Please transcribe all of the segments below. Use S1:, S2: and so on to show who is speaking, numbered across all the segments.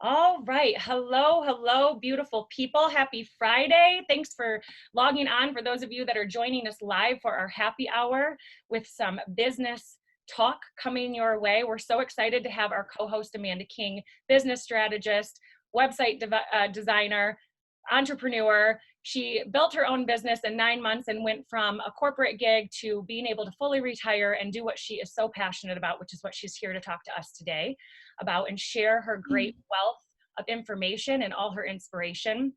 S1: All right. Hello, hello, beautiful people. Happy Friday. Thanks for logging on. For those of you that are joining us live for our happy hour with some business talk coming your way. We're so excited to have our co-host Amanda King, business strategist, website designer, entrepreneur. She built her own business in 9 months and went from a corporate gig to being able to fully retire and do what she is so passionate about, which is what she's here to talk to us today about and share her great wealth of information and all her inspiration.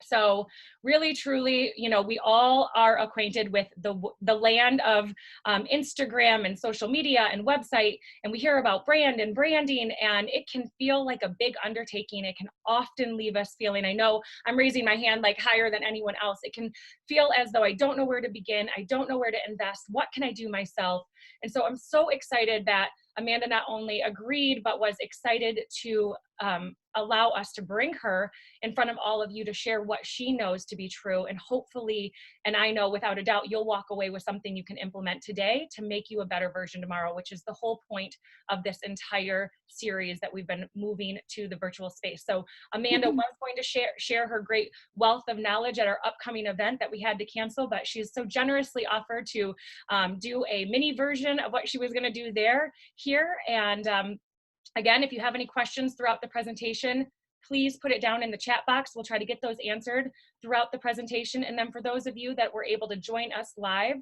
S1: So really, truly, we all are acquainted with the land of Instagram and social media and website, and we hear about brand and branding, and it can feel like a big undertaking. It can often leave us feeling, I know I'm raising my hand like higher than anyone else. It can feel as though I don't know where to begin. I don't know where to invest. What can I do myself? And so I'm so excited that Amanda not only agreed, but was excited to allow us to bring her in front of all of you to share what she knows to be true. And hopefully, and I know without a doubt, you'll walk away with something you can implement today to make you a better version tomorrow, which is the whole point of this entire series that we've been moving to the virtual space. So Amanda was going to share her great wealth of knowledge at our upcoming event that we had to cancel, but she's so generously offered to do a mini version of what she was going to do here. And again, if you have any questions throughout the presentation, please put it down in the chat box. We'll try to get those answered throughout the presentation. And then for those of you that were able to join us live,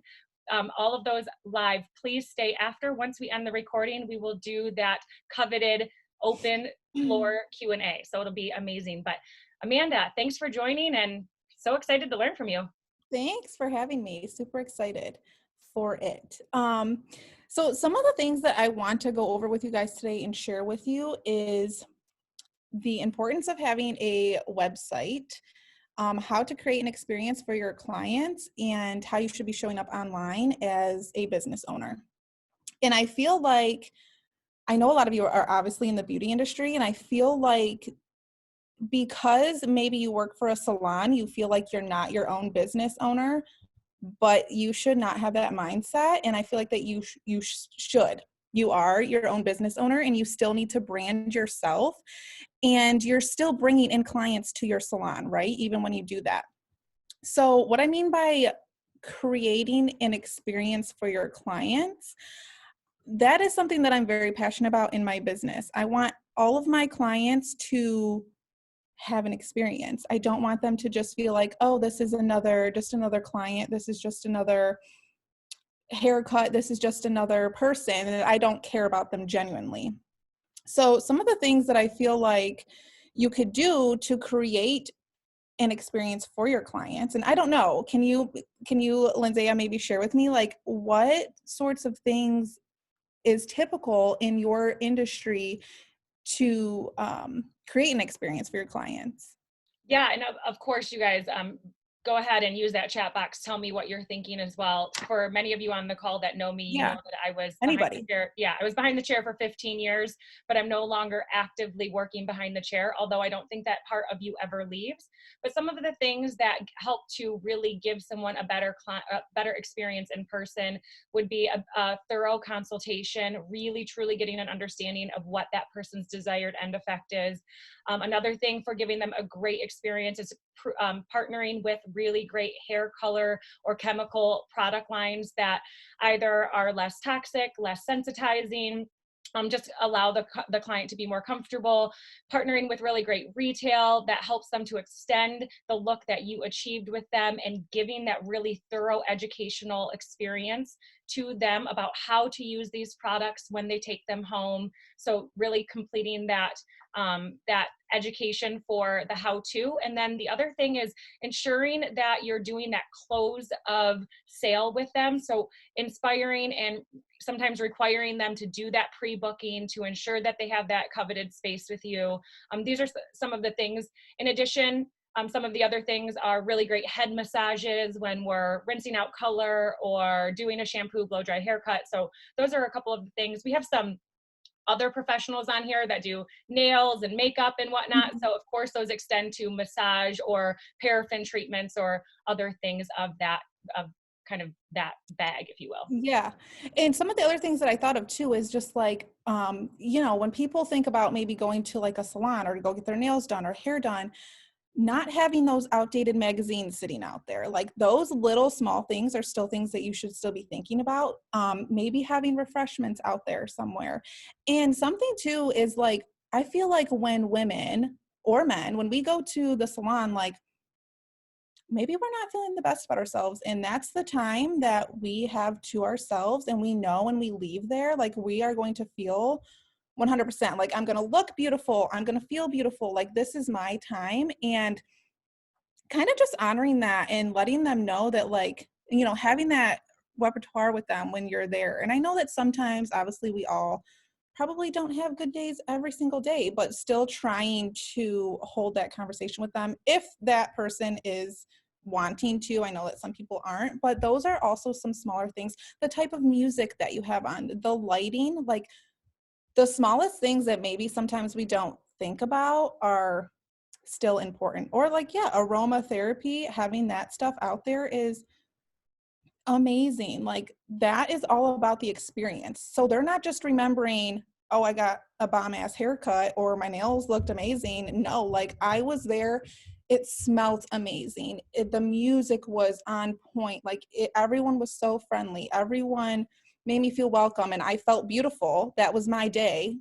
S1: all of those live, please stay after. Once we end the recording, we will do that coveted open floor Q&A. So it'll be amazing. But Amanda, thanks for joining and so excited to learn from you.
S2: Thanks for having me. Super excited for it. So some of the things that I want to go over with you guys today and share with you is the importance of having a website, how to create an experience for your clients, and how you should be showing up online as a business owner. And I feel like, I know a lot of you are obviously in the beauty industry, and I feel like because maybe you work for a salon, you feel like you're not your own business owner, but you should not have that mindset. And I feel like that you should. You are your own business owner, and you still need to brand yourself, and you're still bringing in clients to your salon, right? Even when you do that. So what I mean by creating an experience for your clients, that is something that I'm very passionate about in my business. I want all of my clients to have an experience. I don't want them to just feel like, oh, this is just another client. This is just another haircut. This is just another person. And I don't care about them genuinely. So some of the things that I feel like you could do to create an experience for your clients, and I don't know, can you, Lindsay, maybe share with me, like, what sorts of things is typical in your industry to create an experience for your clients?
S1: Yeah, and of course, you guys, go ahead and use that chat box. Tell me what you're thinking as well. For many of you on the call that know me, you know that I was behind the chair. Yeah, I was behind the chair for 15 years, but I'm no longer actively working behind the chair, although I don't think that part of you ever leaves. But some of the things that help to really give someone a better experience in person would be a thorough consultation, really truly getting an understanding of what that person's desired end effect is. Another thing for giving them a great experience is partnering with really great hair color or chemical product lines that either are less toxic, less sensitizing, just allow the client to be more comfortable, partnering with really great retail that helps them to extend the look that you achieved with them, and giving that really thorough educational experience to them about how to use these products when they take them home. So really completing that education for the how-to. And then the other thing is ensuring that you're doing that close of sale with them. So inspiring and sometimes requiring them to do that pre-booking to ensure that they have that coveted space with you. These are some of the things. In addition, some of the other things are really great head massages when we're rinsing out color or doing a shampoo, blow dry haircut. So those are a couple of things. We have some other professionals on here that do nails and makeup and whatnot. So of course those extend to massage or paraffin treatments or other things of kind of that bag, if you will.
S2: Yeah. And some of the other things that I thought of too is just like, when people think about maybe going to like a salon or to go get their nails done or hair done, not having those outdated magazines sitting out there, like those little small things are still things that you should still be thinking about. Maybe having refreshments out there somewhere. And something too is like, I feel like when women or men, when we go to the salon, like maybe we're not feeling the best about ourselves. And that's the time that we have to ourselves. And we know when we leave there, like we are going to feel 100%, like I'm going to look beautiful. I'm going to feel beautiful. Like this is my time. And kind of just honoring that and letting them know that, like, having that repertoire with them when you're there. And I know that sometimes, obviously, we all probably don't have good days every single day, but still trying to hold that conversation with them if that person is wanting to. I know that some people aren't, but those are also some smaller things. The type of music that you have on, the lighting, like the smallest things that maybe sometimes we don't think about are still important. Or like, yeah, aromatherapy, having that stuff out there is amazing. Like that is all about the experience. So they're not just remembering, oh, I got a bomb ass haircut or my nails looked amazing. No, like I was there. It smelled amazing. The music was on point. Like everyone was so friendly. Everyone made me feel welcome and I felt beautiful. That was my day.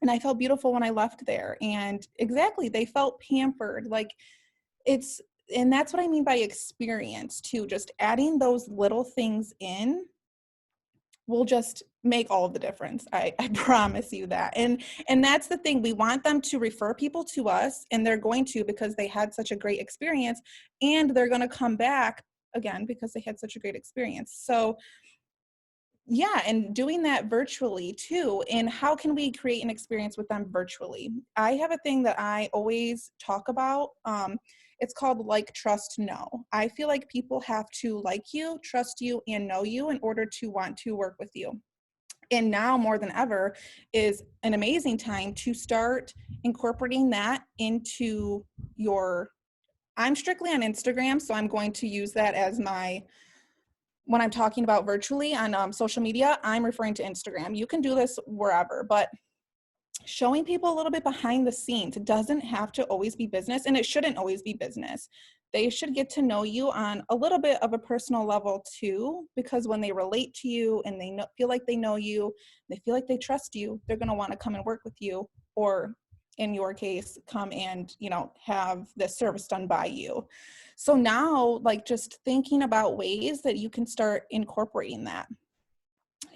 S2: And I felt beautiful when I left there. And exactly, they felt pampered. Like and that's what I mean by experience too. Just adding those little things in will just make all of the difference. I promise you that. And that's the thing. We want them to refer people to us, and they're going to because they had such a great experience, and they're going to come back again because they had such a great experience. So yeah, and doing that virtually too. And how can we create an experience with them virtually? I have a thing that I always talk about. It's called like, trust, know. I feel like people have to like you, trust you, and know you in order to want to work with you. And now more than ever is an amazing time to start incorporating that into I'm strictly on Instagram, so I'm going to use that as when I'm talking about virtually on social media, I'm referring to Instagram. You can do this wherever, but showing people a little bit behind the scenes. It doesn't have to always be business, and it shouldn't always be business. They should get to know you on a little bit of a personal level too, because when they relate to you and they feel like they know you, they feel like they trust you, they're going to want to come and work with you, or in your case, come and, have this service done by you. So now, like, just thinking about ways that you can start incorporating that.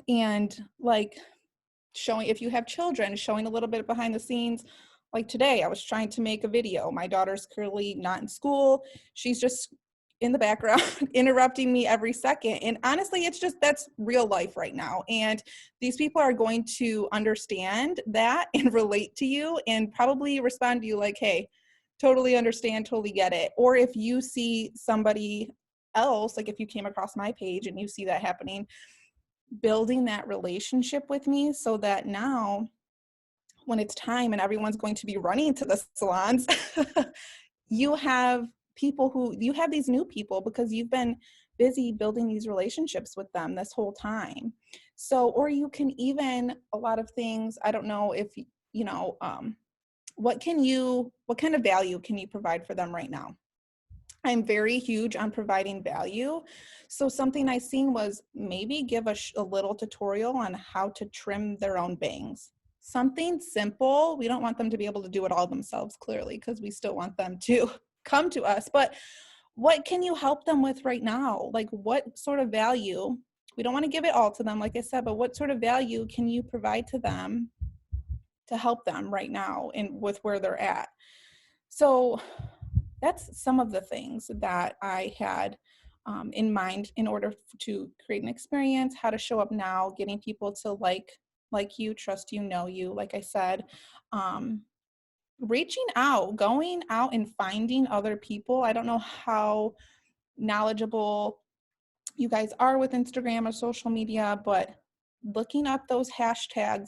S2: And like showing, if you have children, showing a little bit behind the scenes. Like today, I was trying to make a video. My daughter's currently not in school. She's just in the background interrupting me every second. And honestly, that's real life right now. And these people are going to understand that and relate to you and probably respond to you like, hey, totally understand, totally get it. Or if you see somebody else, like if you came across my page and you see that happening, building that relationship with me so that now when it's time and everyone's going to be running to the salons, you have these new people because you've been busy building these relationships with them this whole time. So, or you can even, a lot of things, I don't know if, what kind of value can you provide for them right now? I'm very huge on providing value. So something I seen was maybe give a little tutorial on how to trim their own bangs. Something simple. We don't want them to be able to do it all themselves, clearly, because we still want them to come to us. But what can you help them with right now? Like what sort of value? We don't want to give it all to them, like I said, but what sort of value can you provide to them to help them right now and with where they're at? So that's some of the things that I had in mind in order to create an experience, how to show up now, getting people to like you, trust you, know you, like I said, reaching out, going out and finding other people. I don't know how knowledgeable you guys are with Instagram or social media, but looking up those hashtags,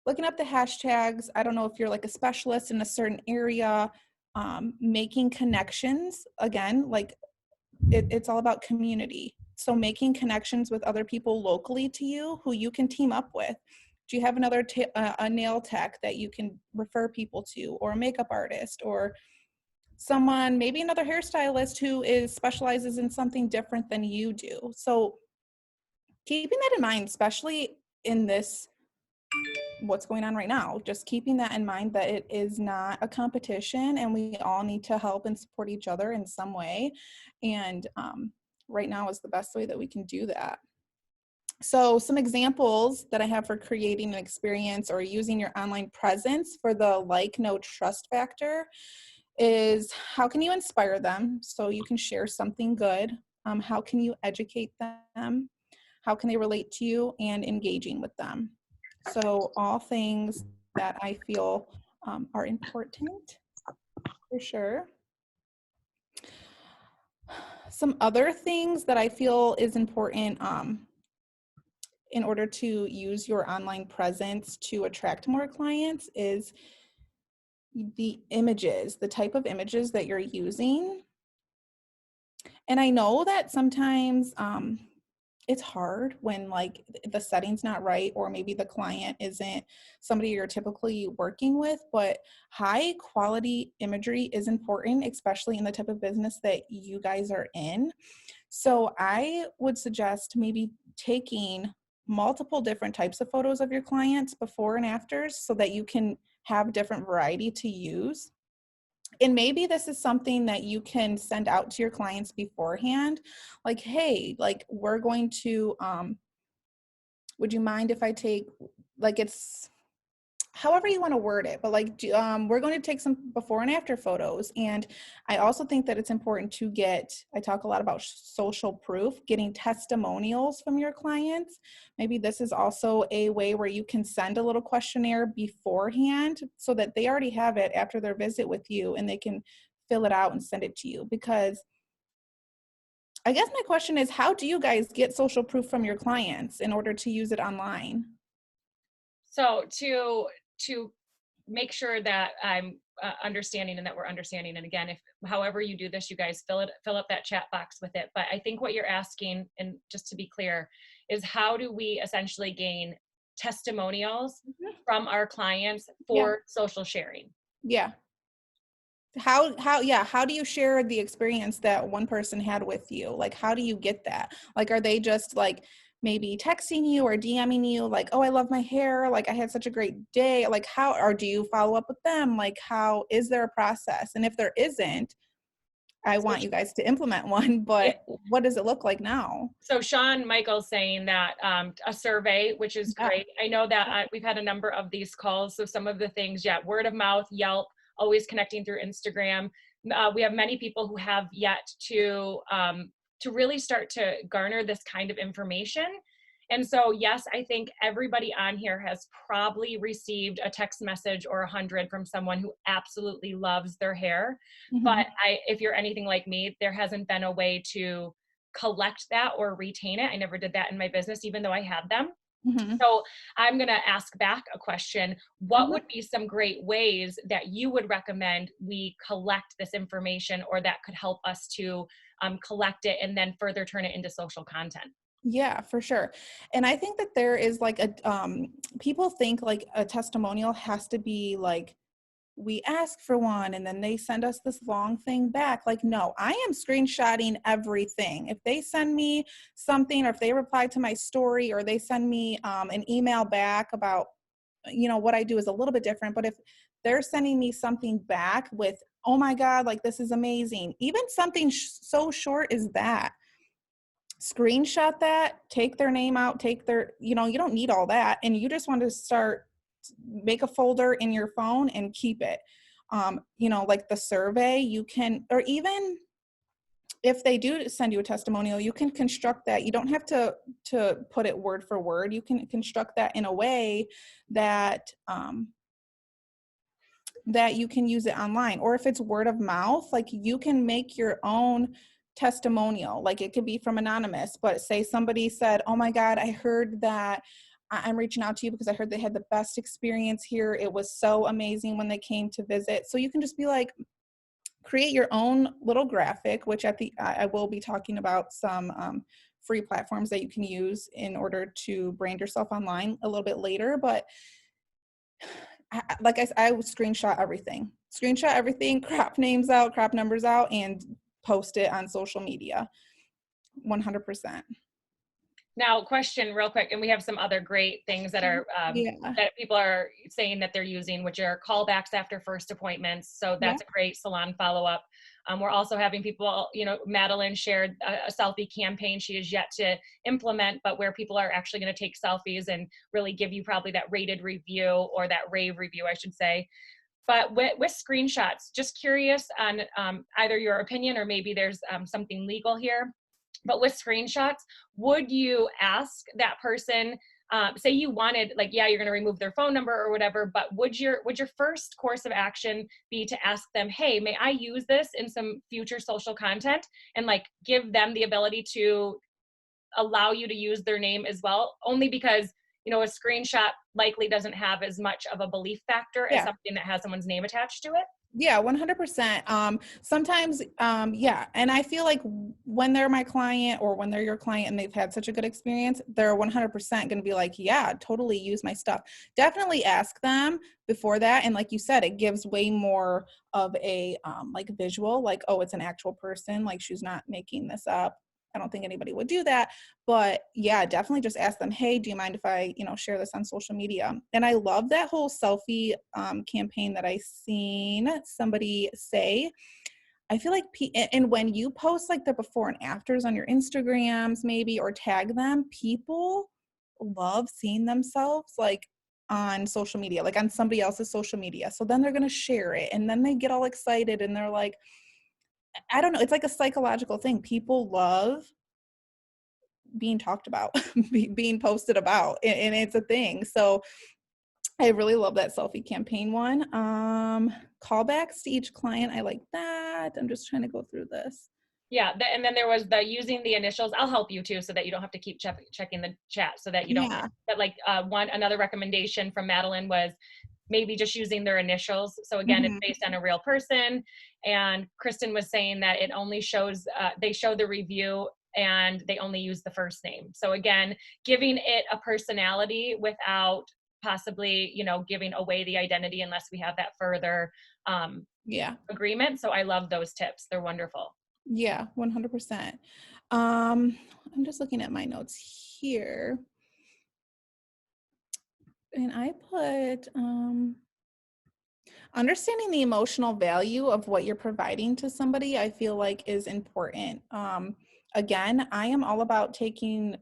S2: looking up the hashtags. I don't know if you're like a specialist in a certain area, making connections, again, like it's all about community. So making connections with other people locally to you who you can team up with. Do you have another a nail tech that you can refer people to, or a makeup artist, or someone, maybe another hairstylist who specializes in something different than you do? So keeping that in mind, especially in this, what's going on right now, just keeping that in mind, that it is not a competition and we all need to help and support each other in some way. And right now is the best way that we can do that. So some examples that I have for creating an experience or using your online presence for the like, know, trust factor is, how can you inspire them? So you can share something good. How can you educate them? How can they relate to you, and engaging with them? So all things that I feel are important, for sure. Some other things that I feel is important in order to use your online presence to attract more clients is the images, the type of images that you're using. And I know that sometimes it's hard when like the setting's not right, or maybe the client isn't somebody you're typically working with, but high quality imagery is important, especially in the type of business that you guys are in. So I would suggest maybe taking multiple different types of photos of your clients before and afters, so that you can have different variety to use. And maybe this is something that you can send out to your clients beforehand, like, hey, like, we're going to would you mind if I take, like, it's however you want to word it, but like, we're going to take some before and after photos. And I also think that it's important to I talk a lot about social proof, getting testimonials from your clients. Maybe this is also a way where you can send a little questionnaire beforehand, so that they already have it after their visit with you, and they can fill it out and send it to you. Because I guess my question is, how do you guys get social proof from your clients in order to use it online?
S1: So to make sure that I'm understanding and that we're understanding, and again, if however you do this, you guys fill up that chat box with it. But I think what you're asking, and just to be clear, is how do we essentially gain testimonials from our clients for social sharing?
S2: Yeah. How do you share the experience that one person had with you? Like, how do you get that? Like, are they just like maybe texting you or DMing you like, oh, I love my hair, like I had such a great day? Like, how, or do you follow up with them? Like, how, is there a process? And if there isn't, I want you guys to implement one, but what does it look like now?
S1: So Sean Michael's saying that a survey, which is great. I know that we've had a number of these calls. So some of the things, word of mouth, Yelp, always connecting through Instagram. We have many people who have yet to really start to garner this kind of information. And so, yes, I think everybody on here has probably received a text message or 100 from someone who absolutely loves their hair. But if you're anything like me, there hasn't been a way to collect that or retain it. I never did that in my business, even though I had them. So I'm going to ask back a question. What would be some great ways that you would recommend we collect this information, or that could help us to collect it and then further turn it into social content?
S2: Yeah, for sure. And I think that there is like people think like a testimonial has to be like, we ask for one and then they send us this long thing back. Like, no, I am screenshotting everything. If they send me something, or if they reply to my story, or they send me an email back about, what I do is a little bit different. But if they're sending me something back with, oh my God, like this is amazing, even something so short as that, screenshot that, take their name out, take their, you don't need all that. And you just want to make a folder in your phone and keep it. Like the survey, you can, or even if they do send you a testimonial, you can construct that. You don't have to put it word for word. You can construct that in a way that that you can use it online. Or if it's word of mouth, like you can make your own testimonial. Like it could be from anonymous, but say somebody said, oh my God, I heard that, I'm reaching out to you because I heard they had the best experience here. It was so amazing when they came to visit. So you can just be like, create your own little graphic, which I will be talking about some free platforms that you can use in order to brand yourself online a little bit later. But like I said, I would screenshot everything, crop names out, crop numbers out, and post it on social media. 100%.
S1: Now, question real quick, and we have some other great things that are
S2: Yeah.
S1: that people are saying that they're using, which are callbacks after first appointments. So
S2: Yeah.
S1: that's a great salon follow-up. We're also having people, Madeline shared a selfie campaign she has yet to implement, but where people are actually going to take selfies and really give you probably that rated review, or that rave review, I should say. But with screenshots, just curious on either your opinion, or maybe there's something legal here. But with screenshots, would you ask that person, say you wanted, like, yeah, you're going to remove their phone number or whatever, but would your first course of action be to ask them, hey, may I use this in some future social content, and like give them the ability to allow you to use their name as well? Only because, a screenshot likely doesn't have as much of a belief factor as
S2: Yeah.
S1: something that has someone's name attached to it.
S2: Yeah, 100%. Sometimes, yeah. And I feel like when they're my client, or when they're your client and they've had such a good experience, they're 100% going to be like, yeah, totally use my stuff. Definitely ask them before that. And like you said, it gives way more of a, like visual, like, oh, it's an actual person. Like, she's not making this up. I don't think anybody would do that. But yeah, definitely just ask them, hey, do you mind if I, share this on social media? And I love that whole selfie campaign that I seen somebody say. I feel like, and when you post like the before and afters on your Instagrams maybe, or tag them, people love seeing themselves like on social media, like on somebody else's social media. So then they're going to share it, and then they get all excited, and they're like, I don't know, it's like a psychological thing. People love being talked about, being posted about, and it's a thing. So I really love that selfie campaign one. Callbacks to each client, I like that. I'm just trying to go through this.
S1: Yeah, and then there was the using the initials. I'll help you too, so that you don't have to keep checking the chat, so that you don't.
S2: Yeah.
S1: But like another recommendation from Madeline was maybe just using their initials. So again, it's based on a real person. And Kristen was saying that it only shows, they show the review and they only use the first name. So again, giving it a personality without possibly, giving away the identity, unless we have that further agreement. So I love those tips. They're wonderful.
S2: Yeah, 100%. I'm just looking at my notes here. And I put, understanding the emotional value of what you're providing to somebody, I feel like is important. Again, I am all about taking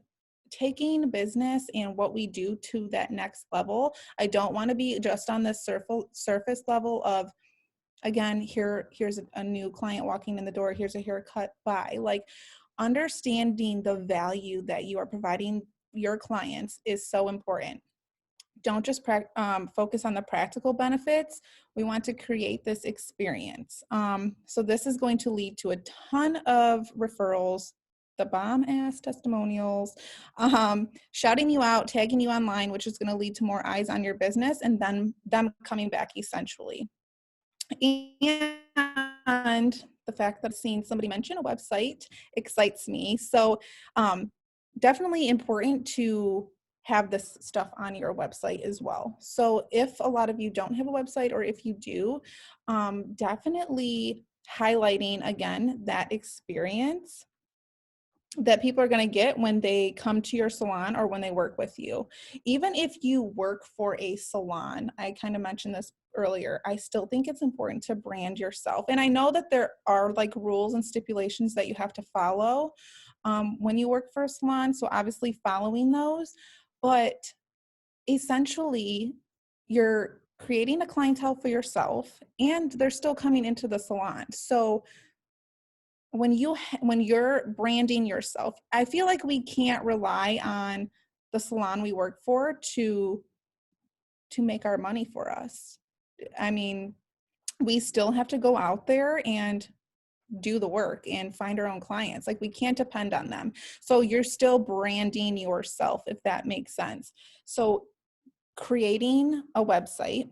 S2: business and what we do to that next level. I don't want to be just on this surface level of, again, here's a new client walking in the door, here's a haircut, bye. Like, understanding the value that you are providing your clients is so important. Don't just focus on the practical benefits. We want to create this experience. So this is going to lead to a ton of referrals, the bomb-ass testimonials, shouting you out, tagging you online, which is going to lead to more eyes on your business, and then them coming back essentially. And the fact that I've seen somebody mention a website excites me. So definitely important to have this stuff on your website as well. So if a lot of you don't have a website, or if you do, definitely highlighting again that experience that people are going to get when they come to your salon or when they work with you. Even if you work for a salon, I kind of mentioned this earlier, I still think it's important to brand yourself. And I know that there are like rules and stipulations that you have to follow when you work for a salon. So obviously following those, but essentially you're creating a clientele for yourself, and they're still coming into the salon. So when you're branding yourself, I feel like we can't rely on the salon we work for to make our money for us. I mean, we still have to go out there and do the work and find our own clients. Like, we can't depend on them. So you're still branding yourself, if that makes sense. So creating a website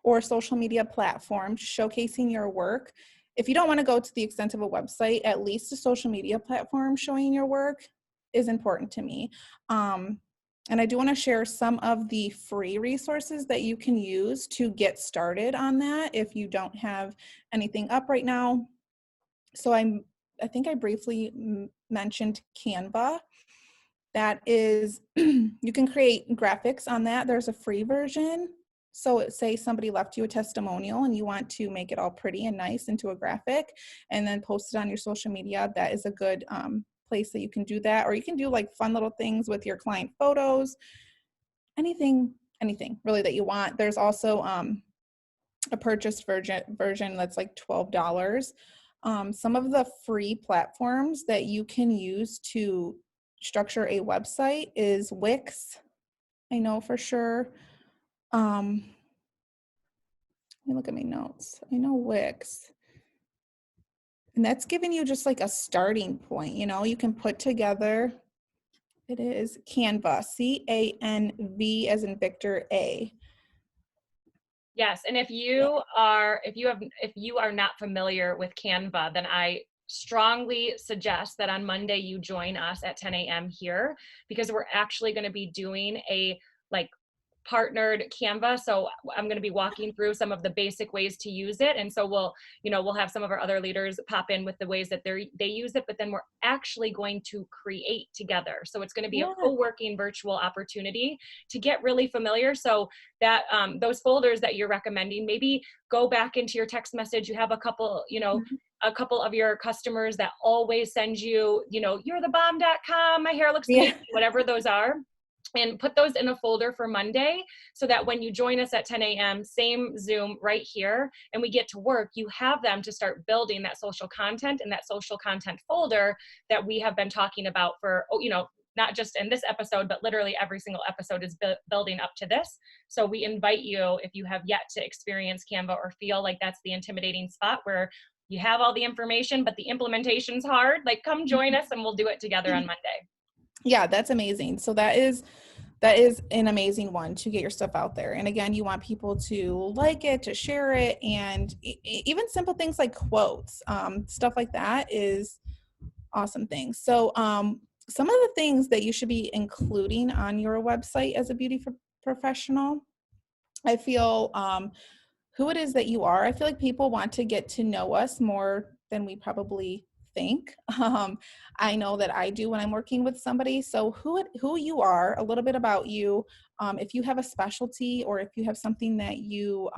S2: or social media platform showcasing your work if you don't want to go to the extent of a website, at least a social media platform showing your work is important to me. And I do want to share some of the free resources that you can use to get started on that if you don't have anything up right now. So I think I briefly mentioned Canva. That is, you can create graphics on that. There's a free version. So say somebody left you a testimonial and you want to make it all pretty and nice into a graphic and then post it on your social media. That is a good place that you can do that. Or you can do like fun little things with your client photos, anything really that you want. There's also a purchased version that's like $12. Some of the free platforms that you can use to structure a website is Wix. I know for sure. Let me look at my notes. I know Wix. And that's giving you just like a starting point. You know, you can put together, it is Canva, CANV as in Victor A.
S1: Yes, and if you are not familiar with Canva, then I strongly suggest that on Monday you join us at 10 a.m. here, because we're actually going to be doing a like partnered Canva. So I'm going to be walking through some of the basic ways to use it. And so we'll have some of our other leaders pop in with the ways that they use it, but then we're actually going to create together. So it's going to be a co-working virtual opportunity to get really familiar. So that those folders that you're recommending, maybe go back into your text message. You have a couple, a couple of your customers that always send you, you're the bomb.com, my hair looks amazing, whatever those are. And put those in a folder for Monday so that when you join us at 10 a.m., same Zoom right here, and we get to work, you have them to start building that social content in that social content folder that we have been talking about for, not just in this episode, but literally every single episode is building up to this. So we invite you, if you have yet to experience Canva or feel like that's the intimidating spot where you have all the information, but the implementation's hard, like come join us and we'll do it together on Monday.
S2: Yeah, that's amazing. So that is an amazing one to get your stuff out there. And again, you want people to like it, to share it, and even simple things like quotes, stuff like that is awesome things. So some of the things that you should be including on your website as a beauty professional, I feel who it is that you are. I feel like people want to get to know us more than we probably think. I know that I do when I'm working with somebody. So who you are, a little bit about you. If you have a specialty or if you have something that you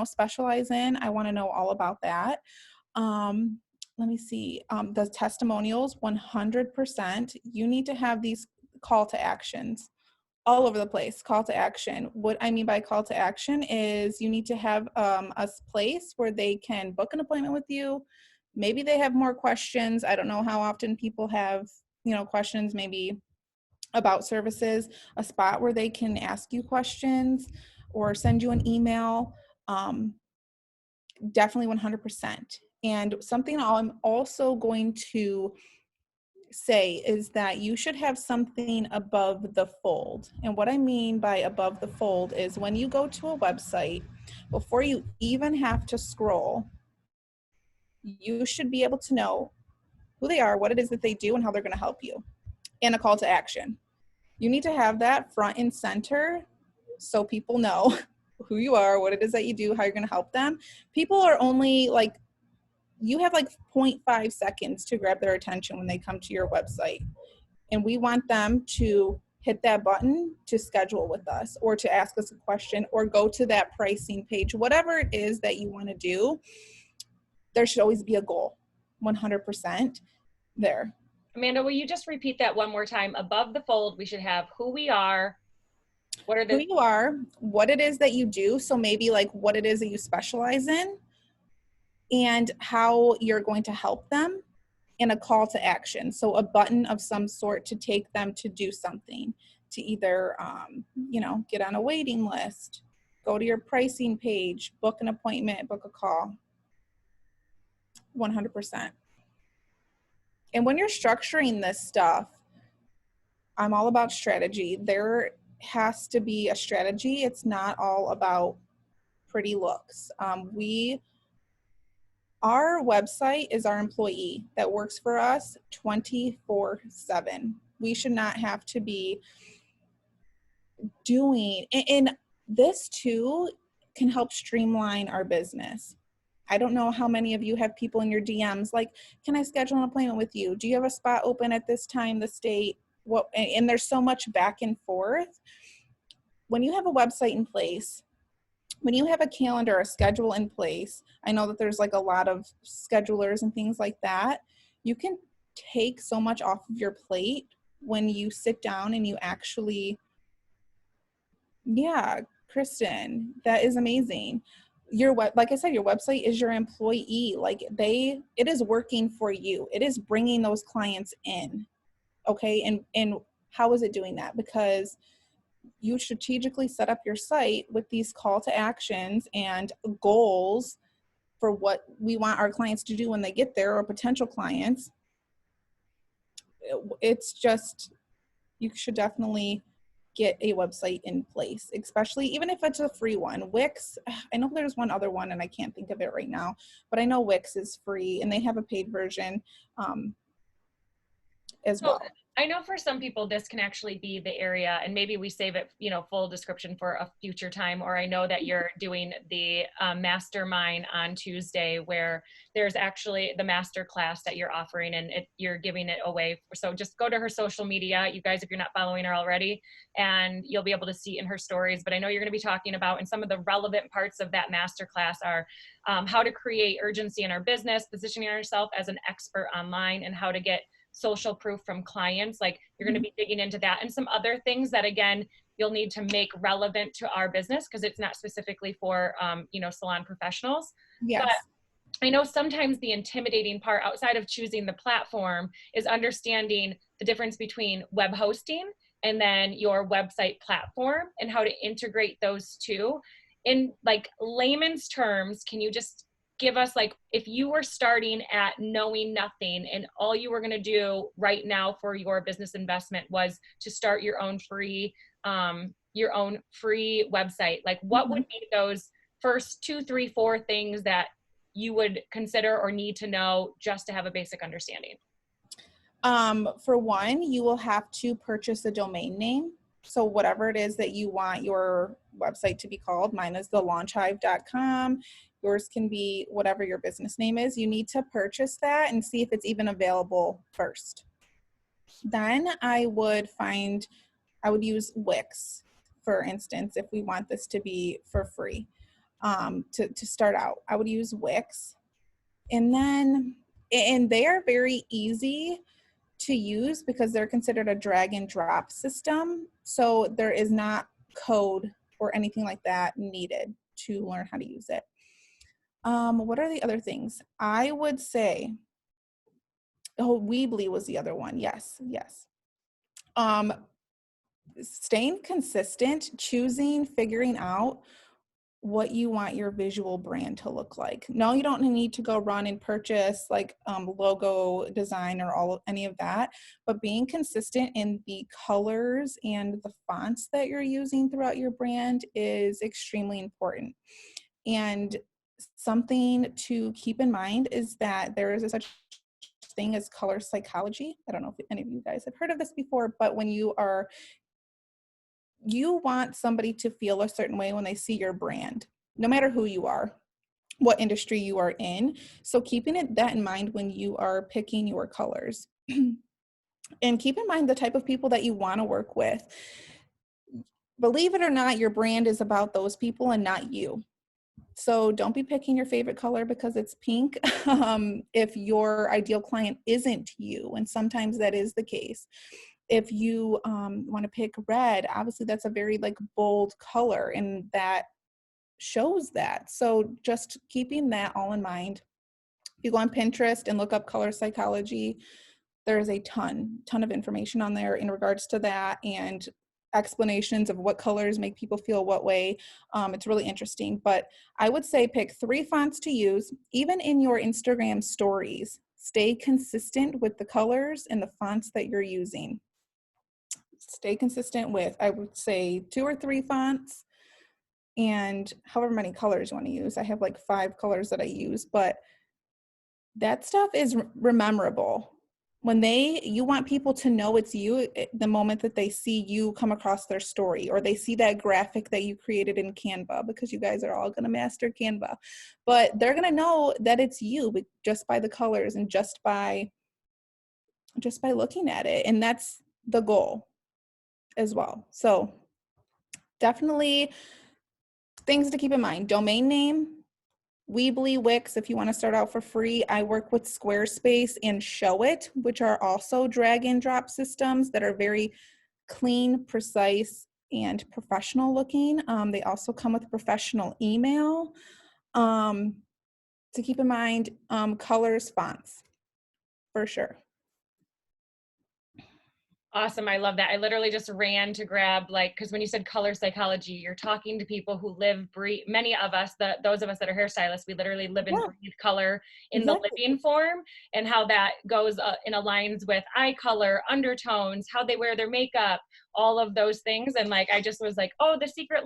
S2: specialize in, I want to know all about that. Let me see. The testimonials, 100%. You need to have these call to actions all over the place. Call to action. What I mean by call to action is you need to have a place where they can book an appointment with you. Maybe they have more questions. I don't know how often people have, questions maybe about services, a spot where they can ask you questions or send you an email. Definitely 100%. And something I'm also going to say is that you should have something above the fold. And what I mean by above the fold is when you go to a website, before you even have to scroll, you should be able to know who they are, what it is that they do, and how they're going to help you, and a call to action. You need to have that front and center so people know who you are, what it is that you do, how you're going to help them. People are only you have 0.5 seconds to grab their attention when they come to your website. And we want them to hit that button to schedule with us or to ask us a question or go to that pricing page. Whatever it is that you want to do, there should always be a goal, 100% there.
S1: Amanda, will you just repeat that one more time? Above the fold, we should have who we are,
S2: who you are, what it is that you do. So maybe what it is that you specialize in and how you're going to help them, and a call to action. So a button of some sort to take them to do something, to either, get on a waiting list, go to your pricing page, book an appointment, book a call. 100%. And when you're structuring this stuff, I'm all about strategy. There has to be a strategy. It's not all about pretty looks. We Our website is our employee that works for us 24/7. We should not have to be doing, and this too can help streamline our business. I don't know how many of you have people in your DMs like, can I schedule an appointment with you? Do you have a spot open at this time, this date? What? And there's so much back and forth. When you have a website in place, when you have a calendar, a schedule in place, I know that there's like a lot of schedulers and things like that. You can take so much off of your plate when you sit down and you actually, yeah, Kristen, that is amazing. Like I said, your website is your employee. Like it is working for you. It is bringing those clients in. Okay. And how is it doing that? Because you strategically set up your site with these call to actions and goals for what we want our clients to do when they get there, or potential clients. It's just, you should definitely get a website in place, especially even if it's a free one. Wix, I know there's one other one and I can't think of it right now, but I know Wix is free and they have a paid version as well.
S1: I know for some people this can actually be the area, and maybe we save it, full description for a future time. Or I know that you're doing the mastermind on Tuesday, where there's actually the master class that you're offering, and you're giving it away. So just go to her social media, you guys, if you're not following her already, and you'll be able to see in her stories. But I know you're going to be talking about, and some of the relevant parts of that master class are how to create urgency in our business, positioning ourselves as an expert online, and how to get social proof from clients. Like, you're going to be digging into that and some other things that, again, you'll need to make relevant to our business, because it's not specifically for salon professionals.
S2: Yes.
S1: But I know sometimes the intimidating part outside of choosing the platform is understanding the difference between web hosting and then your website platform, and how to integrate those two. In like layman's terms, can you just give us, like, if you were starting at knowing nothing and all you were going to do right now for your business investment was to start your own free website, like what would be those first 2, 3, 4 things that you would consider or need to know just to have a basic understanding?
S2: For one, you will have to purchase a domain name. So whatever it is that you want your website to be called, mine is 𝘕𝗕𝘠hive.com. Yours can be whatever your business name is. You need to purchase that and see if it's even available first. Then I would use Wix, for instance, if we want this to be for free. To start out, I would use Wix. And they are very easy to use because they're considered a drag and drop system. So there is not code or anything like that needed to learn how to use it. What are the other things? I would say, 𝘕𝗵𝘬 was the other one. Yes. Staying consistent, figuring out what you want your visual brand to look like. No, you don't need to go run and purchase like logo design or any of that, but being consistent in the colors and the fonts that you're using throughout your brand is extremely important. And something to keep in mind is that there is such thing as color psychology. I don't know if any of you guys have heard of this before, but when you want somebody to feel a certain way when they see your brand, no matter who you are, what industry you are in. So keeping that in mind when you are picking your colors. And keep in mind the type of people that you want to work with. Believe it or not, your brand is about those people and not you. So don't be picking your favorite color because it's pink if your ideal client isn't you, and sometimes that is the case. If you want to pick red, obviously that's a very like bold color, and that shows that. So just keeping that all in mind. If you go on Pinterest and look up color psychology, there's a ton of information on there in regards to that, and explanations of what colors make people feel what way. It's really interesting, but I would say pick 3 fonts to use. Even in your Instagram stories, stay consistent with the colors and the fonts that you're using. Stay consistent with, I would say, 2 or 3 fonts, and however many colors you want to use. I have like 5 colors that I use, but that stuff is memorable. When you want people to know it's you the moment that they see you come across their story, or they see that graphic that you created in Canva, because you guys are all going to master Canva, but they're going to know that it's you just by the colors and just by looking at it. And that's the goal as well. So definitely things to keep in mind: domain name, Weebly, Wix, if you want to start out for free. I work with Squarespace and 𝘕𝗍𝗫, which are also drag and drop systems that are very clean, precise, and professional looking. They also come with professional email. To keep in mind, colors, fonts, for sure.
S1: Awesome. I love that. I literally just ran to grab, like, because when you said color psychology, you're talking to people who live, breathe, many of us, those of us that are hairstylists, we literally live and breathe color in the living form, and how that goes in aligns with eye color, undertones, how they wear their makeup, all of those things. And like, I just was like, oh, the secret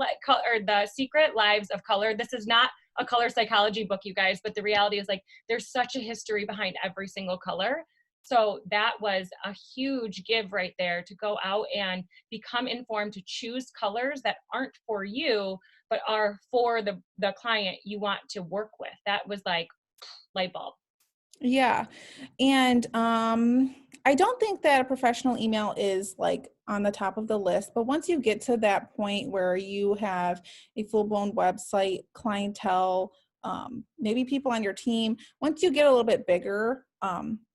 S1: lives of color. This is not a color psychology book, you guys, but the reality is, like, there's such a history behind every single color. So that was a huge give right there, to go out and become informed, to choose colors that aren't for you, but are for the client you want to work with. That was like light bulb.
S2: Yeah. And I don't think that a professional email is like on the top of the list, but once you get to that point where you have a full-blown website, clientele, maybe people on your team, once you get a little bit bigger,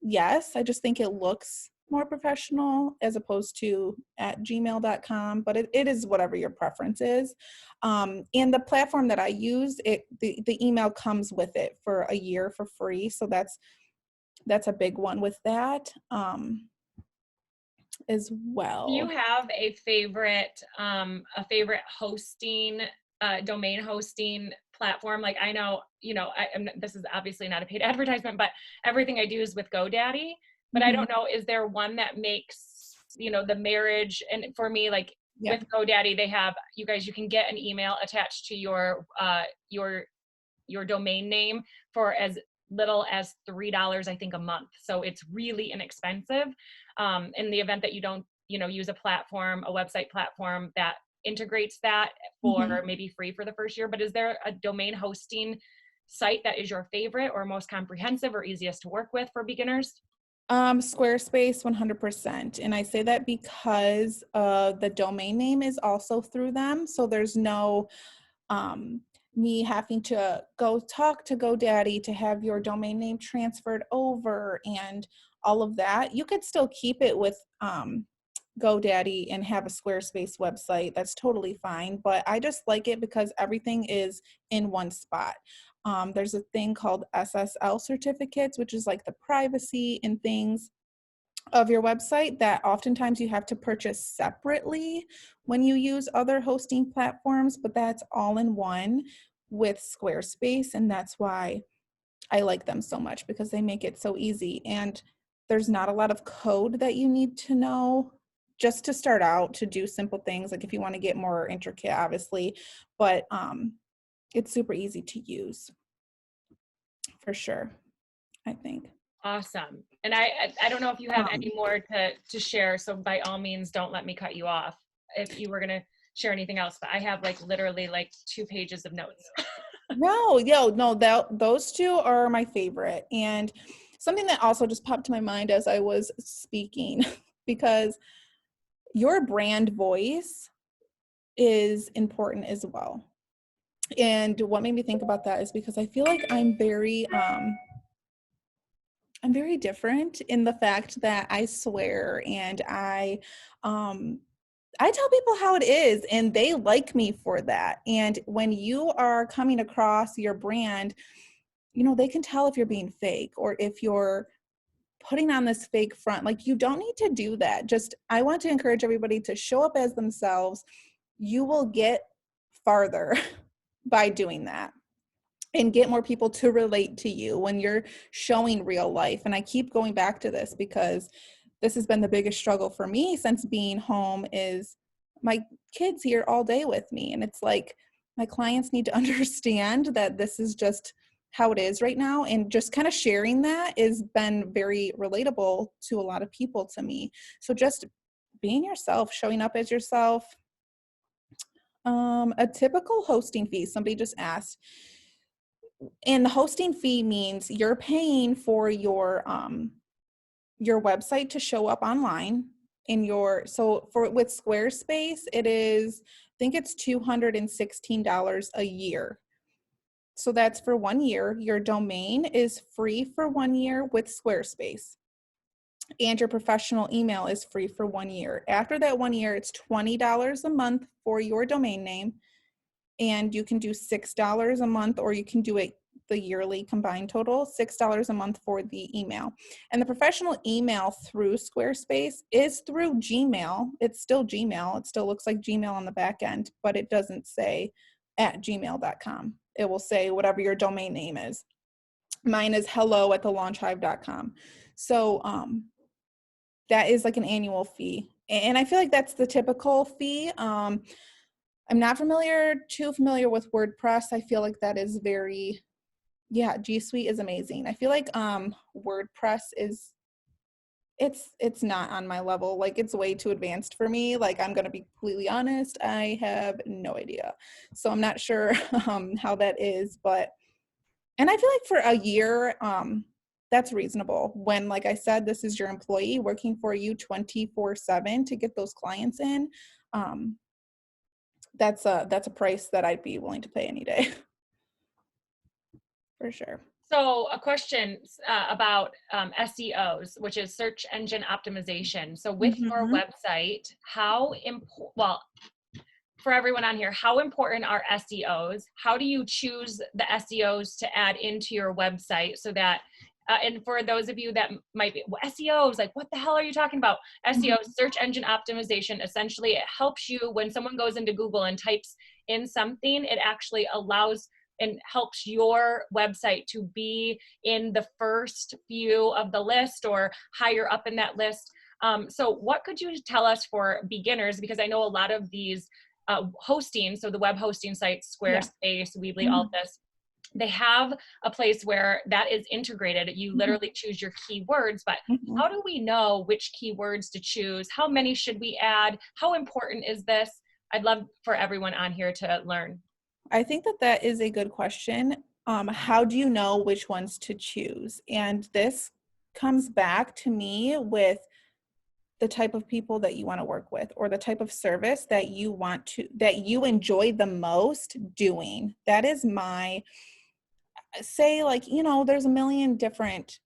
S2: yes, I just think it looks more professional as opposed to at gmail.com, but it is whatever your preference is. And the platform that I use, the email comes with it for a year for free. So that's a big one with that as well.
S1: Do you have a favorite hosting, domain hosting platform? Like, I know, this is obviously not a paid advertisement, but everything I do is with GoDaddy, but I don't know, is there one that makes, the marriage? And for me, like, with GoDaddy, they have, you guys, you can get an email attached to your domain name for as little as $3, I think, a month. So it's really inexpensive. In the event that you don't, use a website platform that integrates that for maybe free for the first year. But is there a domain hosting site that is your favorite or most comprehensive or easiest to work with for beginners?
S2: Squarespace, 100%. And I say that because the domain name is also through them. So there's no me having to go talk to GoDaddy to have your domain name transferred over and all of that. You could still keep it with GoDaddy and have a Squarespace website. That's totally fine. But I just like it because everything is in one spot. There's a thing called SSL certificates, which is like the privacy and things of your website that oftentimes you have to purchase separately when you use other hosting platforms, but that's all in one with Squarespace. And that's why I like them so much, because they make it so easy. And there's not a lot of code that you need to know just to start out to do simple things. Like if you want to get more intricate, obviously, but it's super easy to use for sure, I think.
S1: Awesome. And I don't know if you have any more to share. So by all means, don't let me cut you off if you were going to share anything else, but I have like literally like 2 pages of notes.
S2: No, those two are my favorite. And something that also just popped to my mind as I was speaking, because your brand voice is important as well. And what made me think about that is because I feel like I'm very different in the fact that I swear and I tell people how it is, and they like me for that. And when you are coming across your brand, they can tell if you're being fake or if you're putting on this fake front. Like, you don't need to do that. I want to encourage everybody to show up as themselves. You will get farther by doing that and get more people to relate to you when you're showing real life. And I keep going back to this because this has been the biggest struggle for me since being home, is my kids here all day with me. And it's like, my clients need to understand that this is just how it is right now, and just kind of sharing that has been very relatable to a lot of people to me. So just being yourself, showing up as yourself. A typical hosting fee, somebody just asked. And the hosting fee means you're paying for your website to show up online in your, so for with Squarespace, it is, I think it's $216 a year. So that's for 1 year. Your domain is free for 1 year with Squarespace. And your professional email is free for 1 year. After that 1 year, it's $20 a month for your domain name. And you can do $6 a month, or you can do it the yearly combined total, $6 a month for the email. And the professional email through Squarespace is through Gmail. It's still Gmail. It still looks like Gmail on the back end, but it doesn't say @gmail.com. It will say whatever your domain name is. Mine is hello@thelaunchhive.com. So that is like an annual fee. And I feel like that's the typical fee. I'm not too familiar with WordPress. I feel like that is very, G Suite is amazing. I feel like WordPress is, it's not on my level. Like, it's way too advanced for me. Like, I'm gonna be completely honest, I have no idea. So I'm not sure how that is, but, and I feel like for a year, that's reasonable. When, like I said, this is your employee working for you 24/7 to get those clients in. That's a price that I'd be willing to pay any day. For sure.
S1: So a question about SEOs, which is search engine optimization. So with your
S2: Mhm.
S1: website, how important, well, for everyone on here, how important are SEOs? How do you choose the SEOs to add into your website so that, and for those of you that might be, well, SEOs, like, what the hell are you talking about? SEO,
S2: Mhm.
S1: search engine optimization, essentially it helps you when someone goes into Google and types in something, it actually allows and helps your website to be in the first few of the list or higher up in that list. So what could you tell us for beginners? Because I know a lot of these hosting, so the web hosting sites,
S2: Yeah.
S1: Squarespace, Weebly, all
S2: Mhm.
S1: this, they have a place where that is integrated. You
S2: Mhm.
S1: literally choose your keywords, but
S2: Mhm.
S1: how do we know which keywords to choose? How many should we add? How important is this? I'd love for everyone on here to learn.
S2: I think that that is a good question. How do you know which ones to choose? And this comes back to me with the type of people that you want to work with, or the type of service that that you enjoy the most doing. That is my say, like, there's a million different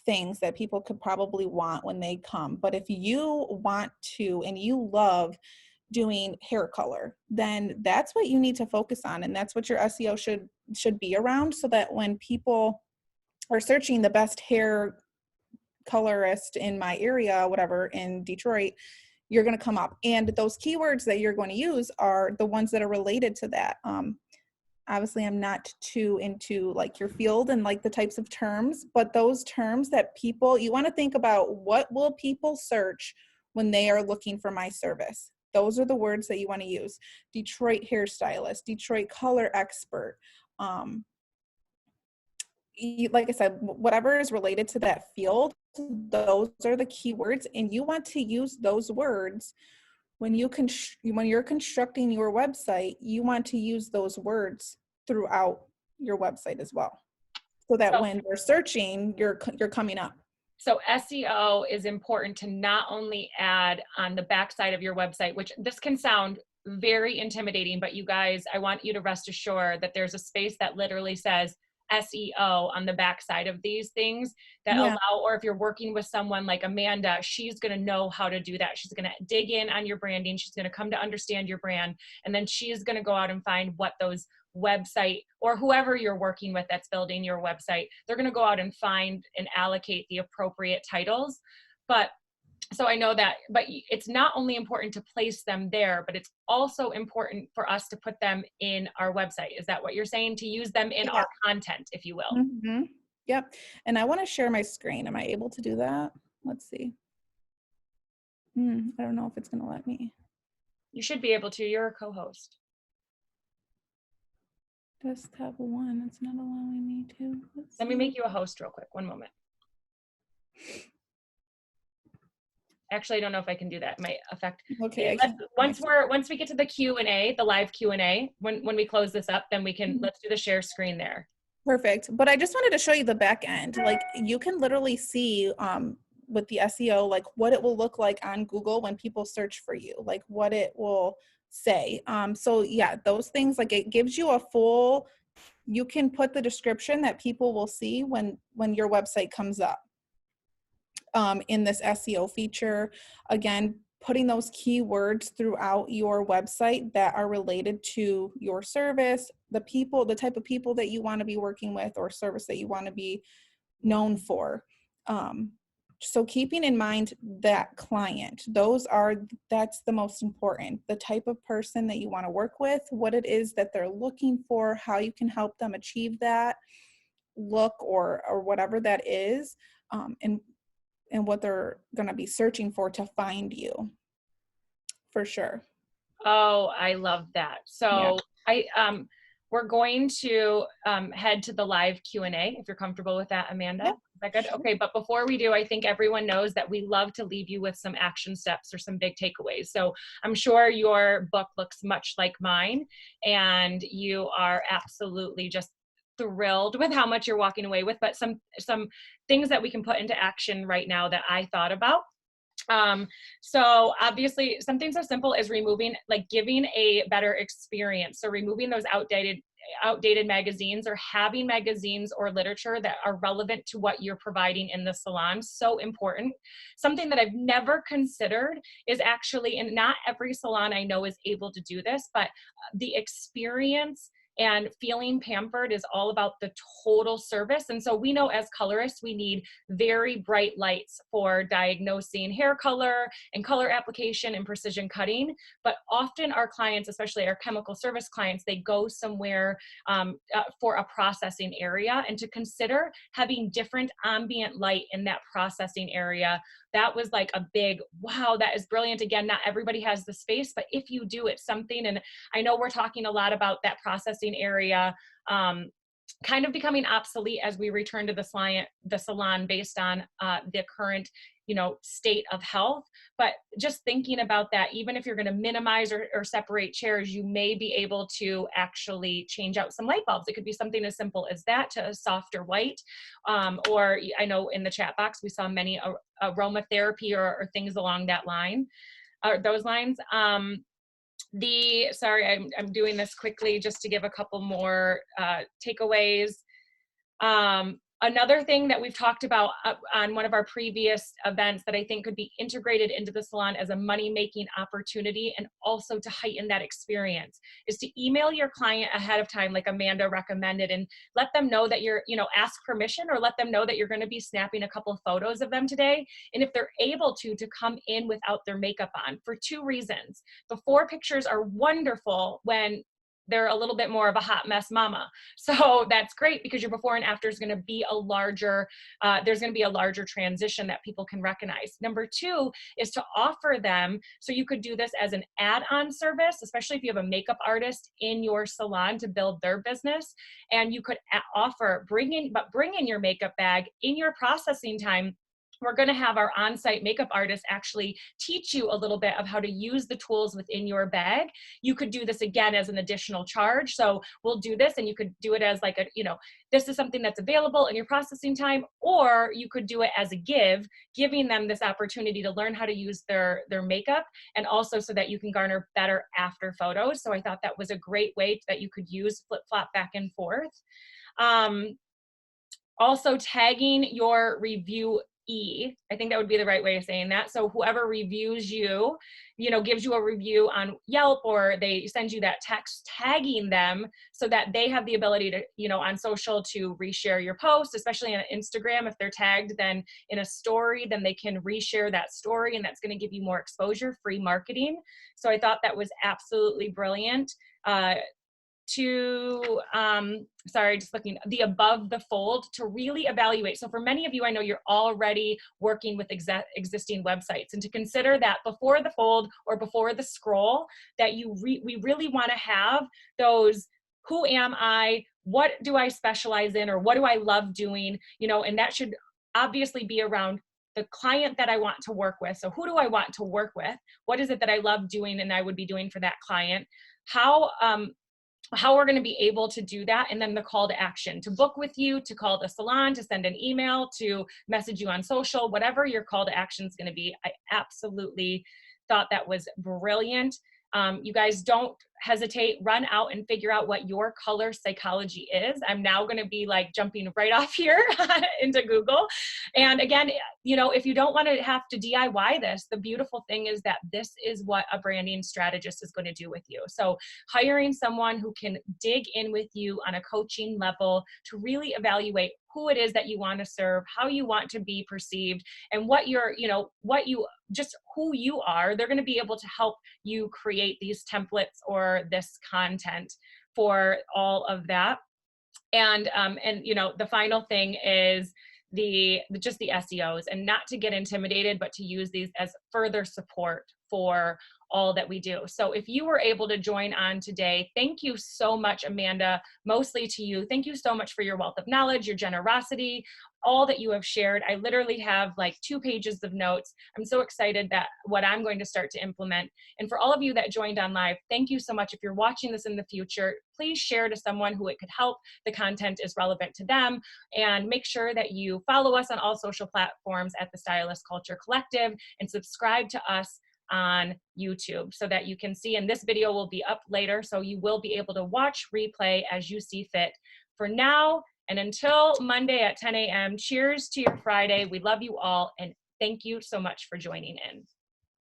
S2: things that people could probably want when they come. But if you want to and you love doing hair color, then that's what you need to focus on, and that's what your SEO should be around, so that when people are searching the best hair colorist in my area, whatever, in Detroit, you're going to come up. And those keywords that you're going to use are the ones that are related to that. Obviously, I'm not too into like your field and like the types of terms, but those terms that you want to think about, what will people search when they are looking for my service? Those are the words that you want to use. Detroit hairstylist, Detroit color expert. Like I said, whatever is related to that field, those are the keywords, and you want to use those words when you're constructing your website. You want to use those words throughout your website as well, so that
S1: So
S2: when they're searching, you're coming up.
S1: So SEO is important to not only add on the backside of your website, which this can sound very intimidating, but you guys, I want you to rest assured that there's a space that literally says SEO on the backside of these things that
S2: Yeah.
S1: allow, or if you're working with someone like Amanda, she's going to know how to do that. She's going to dig in on your branding. She's going to come to understand your brand. And then she's going to go out and find what those website, or whoever you're working with that's building your website, they're going to go out and find and allocate the appropriate titles. But so I know that, but it's not only important to place them there, but it's also important for us to put them in our website. Is that what you're saying? To use them in
S2: Yeah.
S1: our content, if you will.
S2: Mm-hmm. Yep. And I want to share my screen. Am I able to do that? Let's see. I don't know if it's going to let me.
S1: You should be able to. You're a co-host.
S2: Desktop 1, it's not allowing me to.
S1: Let me make you a host real quick. One moment. Actually, I don't know if I can do that. It might affect.
S2: Okay,
S1: Once we get to the Q&A, the live Q&A, when we close this up, then we can, let's do the share screen there.
S2: Perfect. But I just wanted to show you the back end. Like you can literally see with the SEO, like what it will look like on Google when people search for you, like what it will say. So yeah, those things, like it gives you a full, you can put the description that people will see when your website comes up in this SEO feature. Again, putting those keywords throughout your website that are related to your service, the people, the type of people that you want to be working with or service that you want to be known for. So keeping in mind that client, that's the most important, the type of person that you want to work with, what it is that they're looking for, how you can help them achieve that look or whatever that is, and what they're going to be searching for to find you, for sure.
S1: Oh, I love that. So
S2: Yeah.
S1: we're going to head to the live Q&A, if you're comfortable with that, Amanda.
S2: Yeah,
S1: is that good?
S2: sure.
S1: Okay, but before we do, I think everyone knows that we love to leave you with some action steps or some big takeaways. So I'm sure your book looks much like mine, and you are absolutely just thrilled with how much you're walking away with, but some things that we can put into action right now that I thought about. So obviously something so simple as giving a better experience. So removing those outdated magazines, or having magazines or literature that are relevant to what you're providing in the salon. So important. Something that I've never considered is actually, and not every salon I know is able to do this, but the experience and feeling pampered is all about the total service. And so we know as colorists, we need very bright lights for diagnosing hair color and color application and precision cutting. But often our clients, especially our chemical service clients, they go somewhere for a processing area, and to consider having different ambient light in that processing area. That was like a big, wow, that is brilliant. Again, not everybody has the space, but if you do, it's something. And I know we're talking a lot about that processing area kind of becoming obsolete as we return to the salon based on the current, state of health. But just thinking about that, even if you're going to minimize or separate chairs, you may be able to actually change out some light bulbs. It could be something as simple as that, to a softer white. Or I know in the chat box, we saw many aromatherapy or things along that line, or those lines. Sorry, I'm doing this quickly just to give a couple more takeaways. Another thing that we've talked about on one of our previous events that I think could be integrated into the salon as a money-making opportunity, and also to heighten that experience, is to email your client ahead of time, like Amanda recommended, and let them know that you're, ask permission, or let them know that you're going to be snapping a couple of photos of them today. And if they're able to come in without their makeup on, for two reasons. Before pictures are wonderful when they're a little bit more of a hot mess mama. So that's great, because your before and after is going to be there's going to be a larger transition that people can recognize. Number two is to offer them, so you could do this as an add-on service, especially if you have a makeup artist in your salon to build their business. And you could offer, bring in your makeup bag in your processing time. We're going to have our on-site makeup artist actually teach you a little bit of how to use the tools within your bag. You could do this again as an additional charge. So we'll do this, and you could do it as like this is something that's available in your processing time, or you could do it as a giving them this opportunity to learn how to use their makeup, and also so that you can garner better after photos. So I thought that was a great way that you could use flip-flop back and forth. Also tagging your review I think that would be the right way of saying that. So whoever reviews you, gives you a review on Yelp, or they send you that text tagging them, so that they have the ability to, on social, to reshare your post, especially on Instagram. If they're tagged then in a story, then they can reshare that story, and that's going to give you more exposure, free marketing. So I thought that was absolutely brilliant. Just looking, the above the fold, to really evaluate. So for many of you, I know you're already working with existing websites, and to consider that before the fold or before the scroll, that we really want to have those who am I? What do I specialize in, or what do I love doing? You know, and that should obviously be around the client that I want to work with. So who do I want to work with? What is it that I love doing and I would be doing for that client? How we're going to be able to do that, and then the call to action to book with you, to call the salon, to send an email, to message you on social, whatever your call to action is going to be. I absolutely thought that was brilliant. You guys don't hesitate, run out and figure out what your color psychology is. I'm now going to be like jumping right off here into Google. And again, you know, if you don't want to have to DIY this, the beautiful thing is that this is what a branding strategist is going to do with you. So hiring someone who can dig in with you on a coaching level to really evaluate who it is that you want to serve, how you want to be perceived, and what you're, you know, just who you are. They're going to be able to help you create these templates or this content for all of that. And you know, the final thing is just the SEOs, and not to get intimidated, but to use these as further support for all that we do. So if you were able to join on today, thank you so much, Amanda, mostly to you. Thank you so much for your wealth of knowledge, your generosity, all that you have shared. I literally have like 2 pages of notes. I'm so excited that what I'm going to start to implement. And for all of you that joined on live, thank you so much. If you're watching this in the future, please share to someone who it could help. The content is relevant to them. And make sure that you follow us on all social platforms at the Stylist Culture Collective, and subscribe to us on YouTube so that you can see, and this video will be up later, so you will be able to watch replay as you see fit. For now, and until Monday at 10 a.m., cheers to your Friday. We love you all, and thank you so much for joining in.